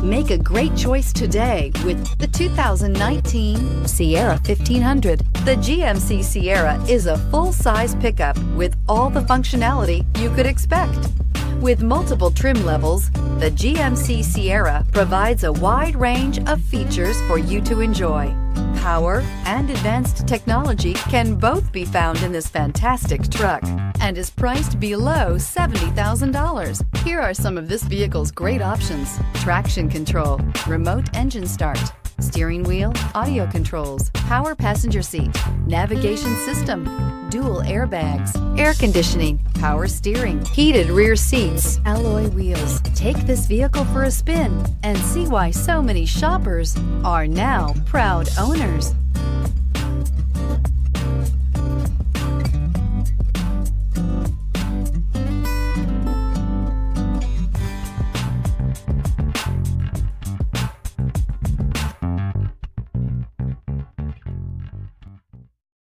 Make a great choice today with the 2019 Sierra 1500. The GMC Sierra is a full-size pickup with all the functionality you could expect. With multiple trim levels, the GMC Sierra provides a wide range of features for you to enjoy. Power and advanced technology can both be found in this fantastic truck and is priced below $70,000. Here are some of this vehicle's great options: traction control, remote engine start, steering wheel audio controls, power passenger seat, navigation system, dual airbags, air conditioning, power steering, heated rear seats, alloy wheels. Take this vehicle for a spin and see why so many shoppers are now proud owners.